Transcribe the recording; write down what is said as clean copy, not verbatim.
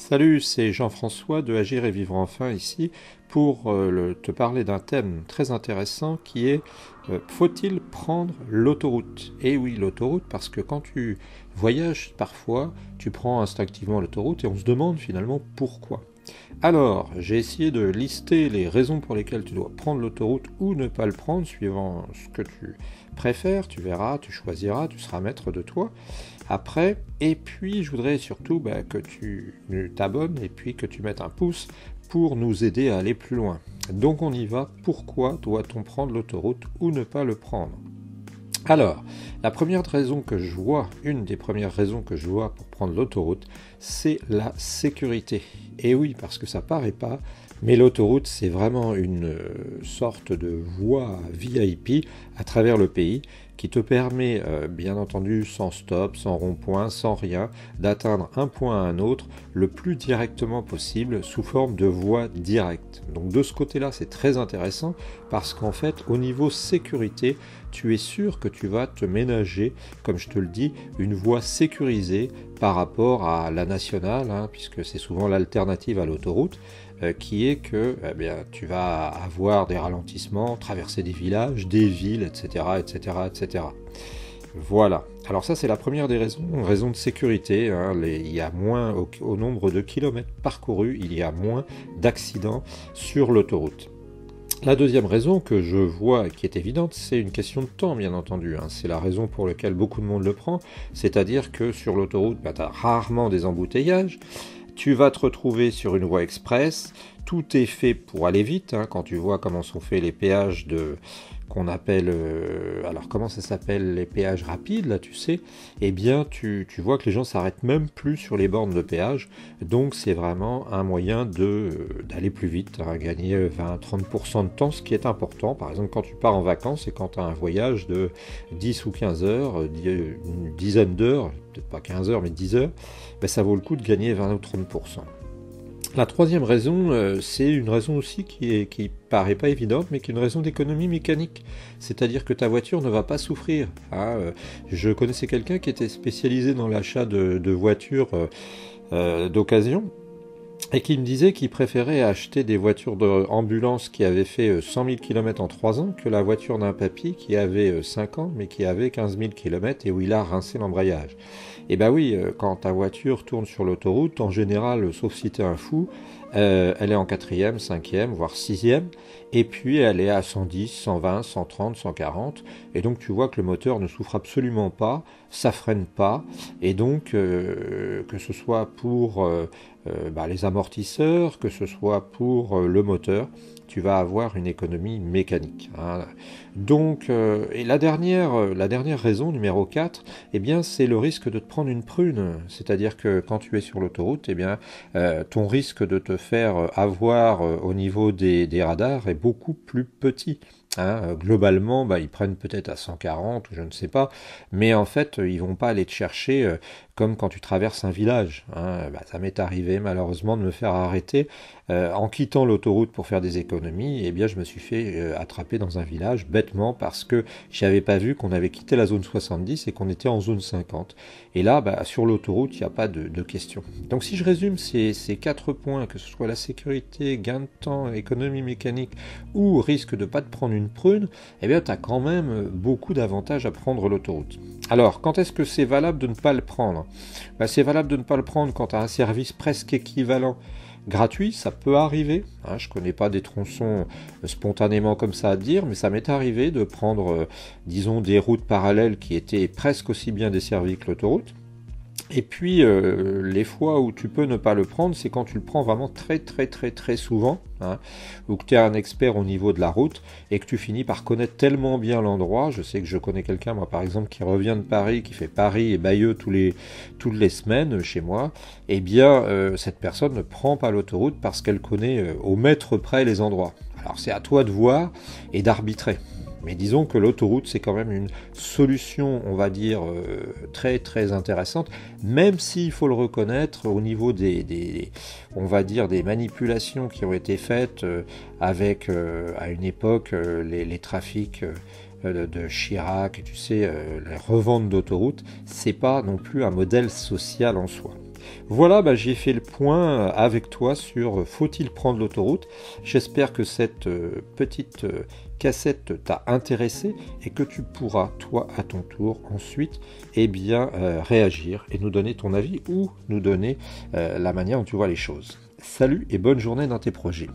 Salut, c'est Jean-François de Agir et Vivre Enfin ici pour te parler d'un thème très intéressant qui est faut-il prendre l'autoroute? Et oui, l'autoroute, parce que quand tu voyages parfois, tu prends instinctivement l'autoroute et on se demande finalement pourquoi. Alors, j'ai essayé de lister les raisons pour lesquelles tu dois prendre l'autoroute ou ne pas le prendre, suivant ce que tu préfères, tu verras, tu choisiras, tu seras maître de toi après. Et puis, je voudrais surtout que tu t'abonnes et puis que tu mettes un pouce pour nous aider à aller plus loin. Donc on y va, pourquoi doit-on prendre l'autoroute ou ne pas le prendre? Alors, la première raison que je vois, une des premières raisons que je vois pour prendre l'autoroute, c'est la sécurité. Et oui, parce que ça paraît pas, mais l'autoroute, c'est vraiment une sorte de voie VIP à travers le pays qui te permet, bien entendu, sans stop, sans rond-point, sans rien, d'atteindre un point à un autre le plus directement possible sous forme de voie directe. Donc de ce côté-là, c'est très intéressant parce qu'en fait, au niveau sécurité, tu es sûr que tu vas te ménager, comme je te le dis, une voie sécurisée par rapport à la nationale, puisque c'est souvent l'alternative à l'autoroute, qui est que tu vas avoir des ralentissements, traverser des villages, des villes, etc., etc., etc. Voilà. Alors ça, c'est la première des raisons de sécurité. Il y a moins, au nombre de kilomètres parcourus, il y a moins d'accidents sur l'autoroute. La deuxième raison que je vois qui est évidente, c'est une question de temps, bien entendu. C'est la raison pour laquelle beaucoup de monde le prend, c'est-à-dire que sur l'autoroute, tu as rarement des embouteillages. Tu vas te retrouver sur une voie express, tout est fait pour aller vite, quand tu vois comment sont faits les péages qu'on appelle, alors comment ça s'appelle, les péages rapides, là tu sais, eh bien tu vois que les gens s'arrêtent même plus sur les bornes de péage, donc c'est vraiment un moyen d'aller plus vite, gagner 20-30% de temps, ce qui est important, par exemple quand tu pars en vacances et quand tu as un voyage de 10 ou 15 heures, une dizaine d'heures, peut-être pas 15 heures mais 10 heures, ça vaut le coup de gagner 20 ou 30%. La troisième raison, c'est une raison aussi qui paraît pas évidente, mais qui est une raison d'économie mécanique. C'est-à-dire que ta voiture ne va pas souffrir. Je connaissais quelqu'un qui était spécialisé dans l'achat de voitures d'occasion, et qui me disait qu'il préférait acheter des voitures d'ambulance qui avaient fait 100 000 km en 3 ans que la voiture d'un papy qui avait 5 ans mais qui avait 15 000 km et où il a rincé l'embrayage. Et ben oui, quand ta voiture tourne sur l'autoroute, en général, sauf si t'es un fou, elle est en quatrième, cinquième, voire sixième, et puis elle est à 110, 120, 130, 140, et donc tu vois que le moteur ne souffre absolument pas, ça freine pas, et donc que ce soit pour les amortisseurs, que ce soit pour le moteur, tu vas avoir une économie mécanique. Donc, et la dernière raison, numéro 4, eh bien, c'est le risque de te prendre une prune. C'est-à-dire que quand tu es sur l'autoroute, eh bien, ton risque de te faire avoir au niveau des radars est beaucoup plus petit. Globalement, ils prennent peut-être à 140 ou je ne sais pas, mais en fait, ils vont pas aller te chercher comme quand tu traverses un village. Ça m'est arrivé malheureusement de me faire arrêter en quittant l'autoroute pour faire des économies. Eh bien, je me suis fait attraper dans un village bêtement parce que j'avais pas vu qu'on avait quitté la zone 70 et qu'on était en zone 50. Et là, sur l'autoroute, il n'y a pas de question. Donc, si je résume ces 4 points, que ce soit la sécurité, gain de temps, économie mécanique ou risque de pas te prendre une prune, eh bien, tu as quand même beaucoup d'avantages à prendre l'autoroute. Alors, quand est-ce que c'est valable de ne pas le prendre? C'est valable de ne pas le prendre quand tu as un service presque équivalent gratuit, ça peut arriver. Je connais pas des tronçons spontanément comme ça à dire, mais ça m'est arrivé de prendre, disons, des routes parallèles qui étaient presque aussi bien desservies que l'autoroute. Et puis, les fois où tu peux ne pas le prendre, c'est quand tu le prends vraiment très très très très souvent, ou que tu es un expert au niveau de la route, et que tu finis par connaître tellement bien l'endroit. Je sais que je connais quelqu'un, moi par exemple, qui revient de Paris, qui fait Paris et Bayeux toutes les semaines chez moi. Eh bien, cette personne ne prend pas l'autoroute parce qu'elle connaît au mètre près les endroits. Alors c'est à toi de voir et d'arbitrer. Mais disons que l'autoroute, c'est quand même une solution, on va dire, très très intéressante, même s'il faut le reconnaître, au niveau on va dire, des manipulations qui ont été faites avec, à une époque, les trafics de Chirac, et tu sais, les reventes d'autoroutes, c'est pas non plus un modèle social en soi. Voilà, j'ai fait le point avec toi sur faut-il prendre l'autoroute. J'espère que cette petite cassette t'a intéressé et que tu pourras, toi, à ton tour, ensuite, réagir et nous donner ton avis ou nous donner la manière dont tu vois les choses. Salut et bonne journée dans tes projets.